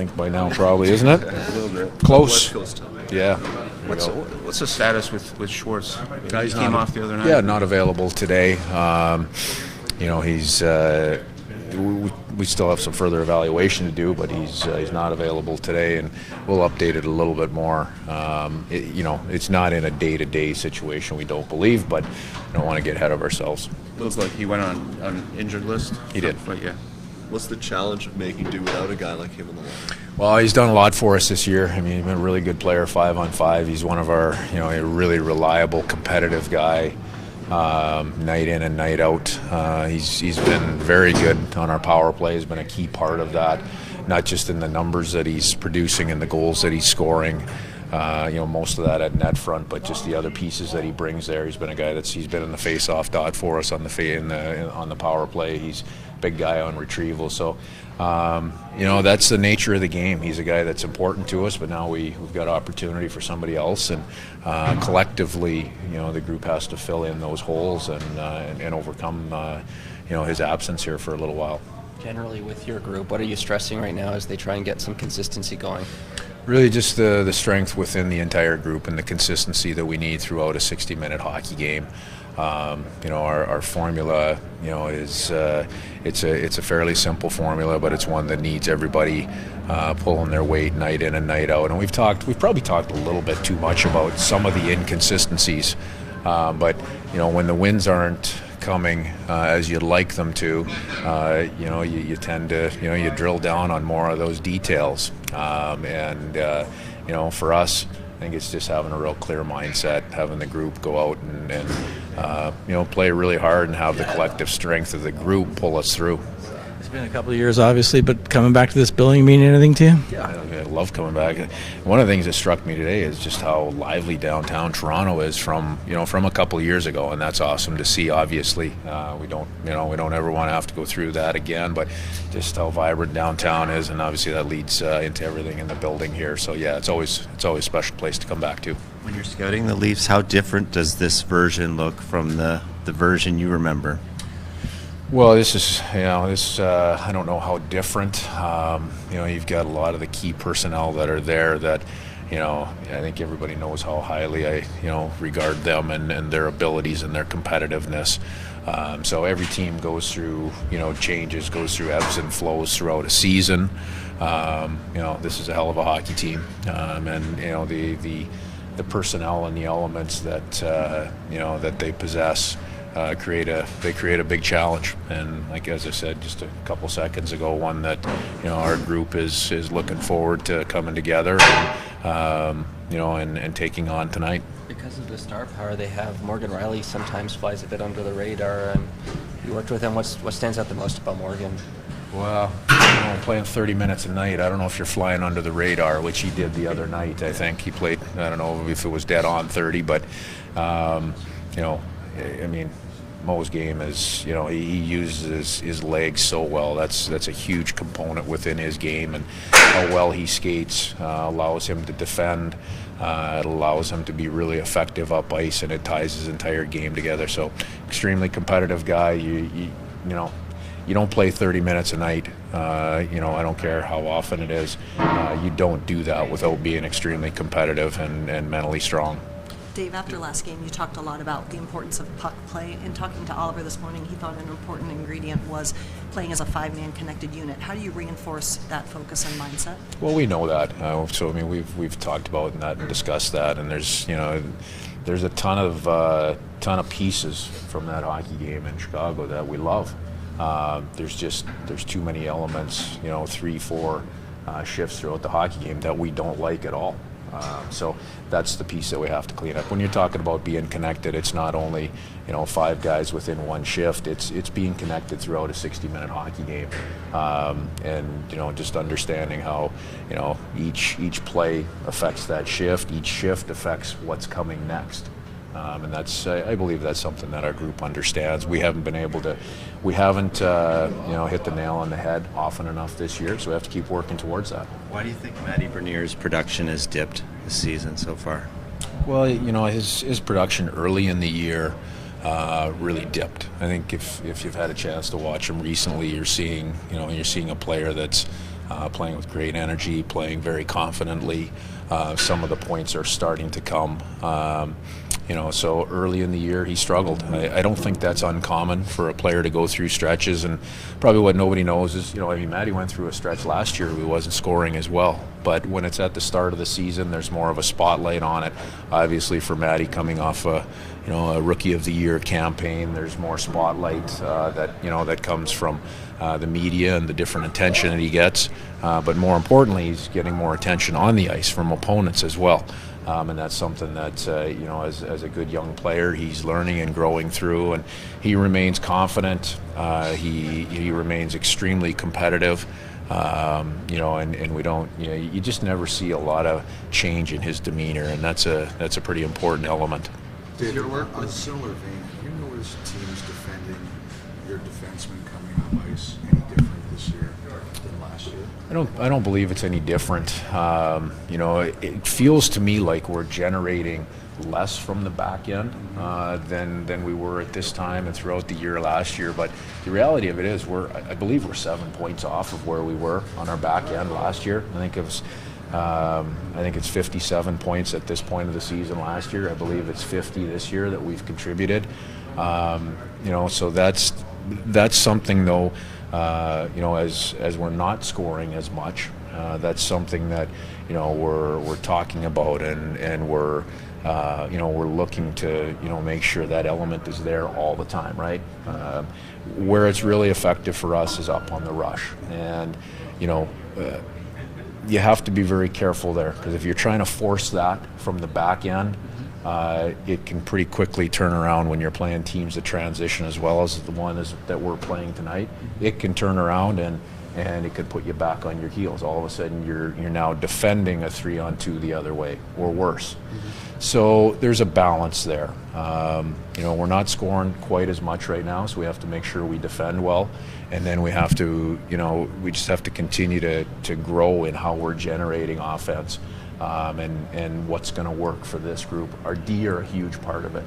think by now, probably, isn't it? A little bit. Close. West Coast time. Yeah. What's the status with Schwartz? He came off the other night. Yeah, not available today. He's. We still have some further evaluation to do, but he's not available today, and we'll update it a little bit more. It's not in a day-to-day situation, we don't believe, but we don't want to get ahead of ourselves. Looks like he went on injured list. He did. But yeah. What's the challenge of making do without a guy like him in the line? Well, he's done a lot for us this year. I mean, he's been a really good player 5-on-5. He's one of our, a really reliable, competitive guy. Night in and night out. He's been very good on our power play. He's been a key part of that, not just in the numbers that he's producing and the goals that he's scoring. Most of that at net front, but just the other pieces that he brings there. He's been a guy he's been in the face-off dot for us on the power play. He's a big guy on retrieval. So, that's the nature of the game. He's a guy that's important to us, but now we've got opportunity for somebody else, and collectively, the group has to fill in those holes and overcome, his absence here for a little while. Generally, with your group, what are you stressing right now as they try and get some consistency going? Really just the strength within the entire group and the consistency that we need throughout a 60-minute hockey game. Our formula, is it's a fairly simple formula, but it's one that needs everybody pulling their weight night in and night out. And we've probably talked a little bit too much about some of the inconsistencies, but when the wins aren't coming as you'd like them to, you tend to, you drill down on more of those details. For us, I think it's just having a real clear mindset, having the group go out and play really hard and have the collective strength of the group pull us through. It's been a couple of years, obviously, but coming back to this building mean anything to you? Yeah, I love coming back. One of the things that struck me today is just how lively downtown Toronto is from a couple of years ago, and that's awesome to see. Obviously, we don't ever want to have to go through that again, but just how vibrant downtown is, and obviously that leads into everything in the building here. So yeah, it's always a special place to come back to. When you're scouting the Leafs, how different does this version look from the version you remember? Well, this is, I don't know how different. You've got a lot of the key personnel that are there that, I think everybody knows how highly I, regard them and their abilities and their competitiveness. So every team goes through, changes, goes through ebbs and flows throughout a season. This is a hell of a hockey team. The personnel and the elements that, that they possess create a big challenge, and as I said just a couple seconds ago, one that our group is looking forward to coming together and taking on tonight. Because of the star power they have, Morgan Riley sometimes flies a bit under the radar. You worked with him. What stands out the most about Morgan? Well, playing 30 minutes a night, I don't know if you're flying under the radar, which he did the other night. I think he played, I don't know if it was dead on 30, but Mo's game is, he uses his legs so well. That's a huge component within his game, and how well he skates allows him to defend. It allows him to be really effective up ice, and it ties his entire game together. So, extremely competitive guy. You don't play 30 minutes a night. I don't care how often it is. You don't do that without being extremely competitive and mentally strong. Dave, after last game, you talked a lot about the importance of puck play. In talking to Oliver this morning, he thought an important ingredient was playing as a five-man connected unit. How do you reinforce that focus and mindset? Well, we know that. We've talked about that and discussed that, and there's a ton of pieces from that hockey game in Chicago that we love. There's too many elements, 3-4 shifts throughout the hockey game that we don't like at all. So that's the piece that we have to clean up. When you're talking about being connected, it's not only five guys within one shift. It's being connected throughout a 60-minute hockey game, and just understanding how each play affects that shift. Each shift affects what's coming next. And that's, I believe that's something that our group understands. We haven't hit the nail on the head often enough this year, so we have to keep working towards that. Why do you think Matty Beniers' production has dipped this season so far? Well, his production early in the year really dipped. I think if you've had a chance to watch him recently, you're seeing a player that's playing with great energy, playing very confidently. Some of the points are starting to come. So early in the year he struggled. I don't think that's uncommon for a player to go through stretches, and probably what nobody knows is, Matty went through a stretch last year where he wasn't scoring as well. But when it's at the start of the season, there's more of a spotlight on it. Obviously for Matty coming off a Rookie of the Year campaign, there's more spotlight that comes from the media and the different attention that he gets. But more importantly, he's getting more attention on the ice from opponents as well. And that's something that, as a good young player, he's learning and growing through. And he remains confident. He remains extremely competitive. And we don't, you just never see a lot of change in his demeanor, and that's a pretty important element. David, on a similar vein, have you noticed teams defending your defensemen coming on ice any different this year than last year? I don't believe it's any different. It feels to me like we're generating less from the back end than we were at this time and throughout the year last year. But the reality of it is, I believe we're 7 points off of where we were on our back end last year. I think it's 57 points at this point of the season last year. I believe it's 50 this year that we've contributed. So that's something though. As we're not scoring as much, that's something that we're talking about, and we're looking to make sure that element is there all the time, right? Where it's really effective for us is up on the rush, and you have to be very careful there, because if you're trying to force that from the back end, it can pretty quickly turn around when you're playing teams that transition as well as the one that we're playing tonight. It can turn around and it could put you back on your heels. All of a sudden you're now defending a 3-on-2 the other way or worse. So there's a balance there. We're not scoring quite as much right now, so we have to make sure we defend well, and then we have to, we just have to continue to grow in how we're generating offense. And what's going to work for this group. Our D are a huge part of it,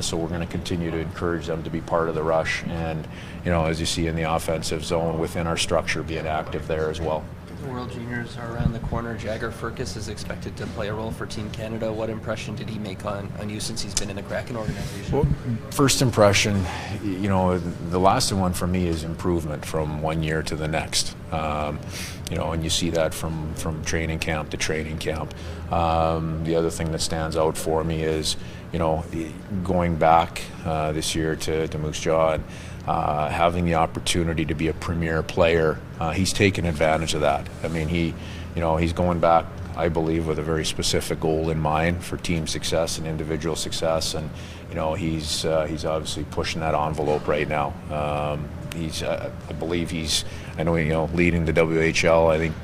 so we're going to continue to encourage them to be part of the rush, and as you see in the offensive zone within our structure, being active there as well. The World Juniors are around the corner. Jagger Firkus is expected to play a role for Team Canada. What impression did he make on you since he's been in the Kraken organization? Well, first impression, the lasting one for me is improvement from one year to the next. And you see that from training camp to training camp. The other thing that stands out for me is, going back this year to Moose Jaw and having the opportunity to be a premier player, he's taken advantage of that. I mean, he's going back, I believe, with a very specific goal in mind for team success and individual success, and he's obviously pushing that envelope right now. I believe I know leading the WHL. I think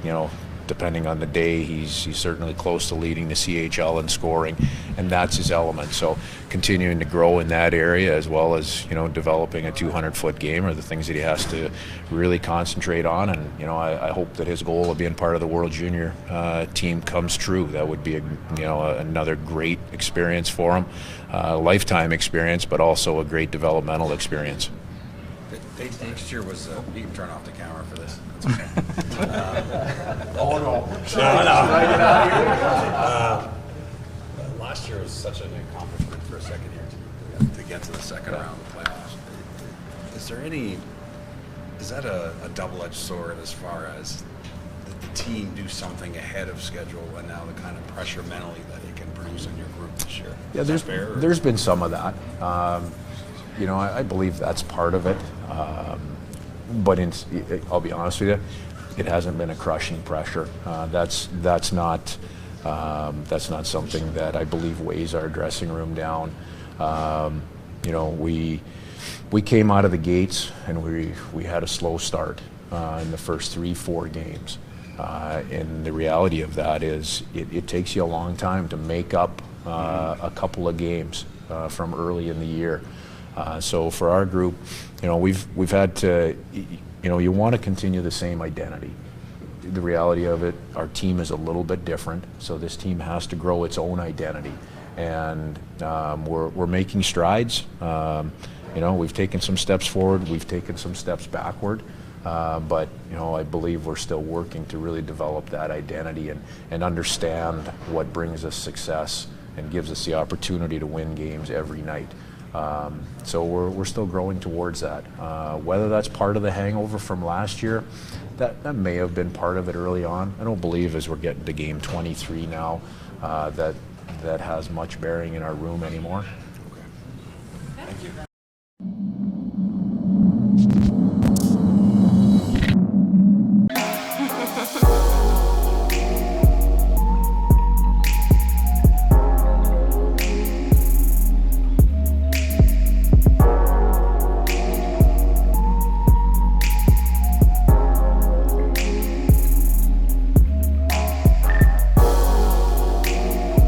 depending on the day, he's certainly close to leading the CHL in scoring, and that's his element. So continuing to grow in that area, as well as developing a 200-foot game, are the things that he has to really concentrate on. And I hope that his goal of being part of the World Junior team comes true. That would be another great experience for him, a lifetime experience, but also a great developmental experience. Next year was, you can turn off the camera for this. Last year was such an accomplishment for a second year to get to the second round of the playoffs. Is that a double-edged sword as far as the team do something ahead of schedule, and now the kind of pressure mentally that it can produce on your group this year? Yeah, there's been some of that. I believe that's part of it. But I'll be honest with you, it hasn't been a crushing pressure. That's not something that I believe weighs our dressing room down. We came out of the gates and we had a slow start in the first 3-4 games. And the reality of that is it takes you a long time to make up a couple of games from early in the year. So for our group, we've had to, you want to continue the same identity. The reality of it, our team is a little bit different, so this team has to grow its own identity. And we're making strides. We've taken some steps forward, we've taken some steps backward. But I believe we're still working to really develop that identity and understand what brings us success and gives us the opportunity to win games every night. So we're still growing towards that. Whether that's part of the hangover from last year, that may have been part of it early on. I don't believe as we're getting to game 23 now that has much bearing in our room anymore. Thank you.